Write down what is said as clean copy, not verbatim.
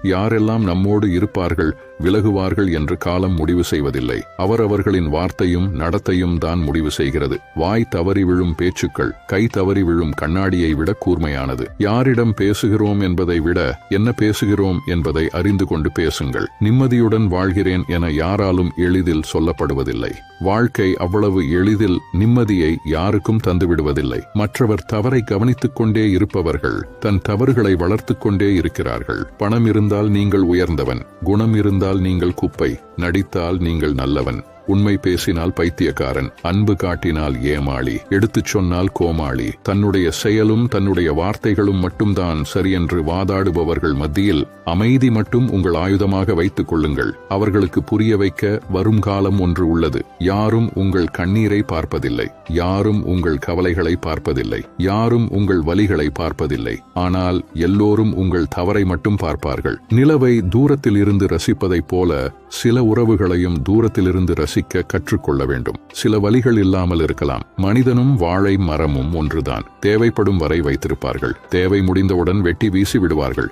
யாரெல்லாம் நம்மோடு இருப்பார்கள் விலகுவார்கள் என்று காலம் முடிவு செய்வதில்லை. அவரவர்களின் வார்த்தையும் நடத்தையும் தான் முடிவு செய்கிறது. வாய் தவறி விழும் பேச்சுக்கள் கை தவறி விழும் கண்ணாடியை விட கூர்மையானது. யாரிடம் பேசுகிறோம் என்பதை விட என்ன பேசுகிறோம் என்பதை அறிந்து கொண்டு பேசுங்கள். நிம்மதியுடன் வாழ்கிறேன் என யாராலும் எளிதில் சொல்லப்படுவதில்லை. வாழ்க்கை அவ்வளவு எளிதில் நிம்மதியை யாருக்கும் தந்துவிடுவதில்லை. மற்றவர் தவறை கவனித்துக் கொண்டே இருப்பவர்கள் தன் தவறுகளை வளர்த்துக் கொண்டே இருக்கிறார்கள். பணம் இருந்தால் நீங்கள் உயர்ந்தவன், குணம் இருந்தால் நீங்கள் குப்பை, நடித்தால் நீங்கள் நல்லவன், உண்மை பேசினால் பைத்தியக்காரன், அன்பு காட்டினால் ஏமாளி, எடுத்துச் சொன்னால் கோமாளி, தன்னுடைய செயலும் தன்னுடைய வார்த்தைகளும் மட்டும்தான் சரியென்று வாதாடுபவர்கள் மத்தியில் அமைதி மட்டும் உங்கள் ஆயுதமாக வைத்துக் கொள்ளுங்கள். அவர்களுக்கு புரிய வைக்க வரும் காலம் ஒன்று உள்ளது. யாரும் உங்கள் கண்ணீரை பார்ப்பதில்லை, யாரும் உங்கள் கவலைகளை பார்ப்பதில்லை, யாரும் உங்கள் வலிகளை பார்ப்பதில்லை. ஆனால் எல்லோரும் உங்கள் தவறை மட்டும் பார்ப்பார்கள். நிலவை தூரத்தில் இருந்து ரசிப்பதைப் போல சில உறவுகளையும் தூரத்திலிருந்து ரசிக்க கற்றுக்கொள்ள வேண்டும். சில வலிகள் இல்லாமல் இருக்கலாம். மனிதனும் வாழை மரமும் ஒன்றுதான். தேவைப்படும் வரை வைத்திருப்பார்கள், தேவை முடிந்தவுடன் வெட்டி வீசி விடுவார்கள்.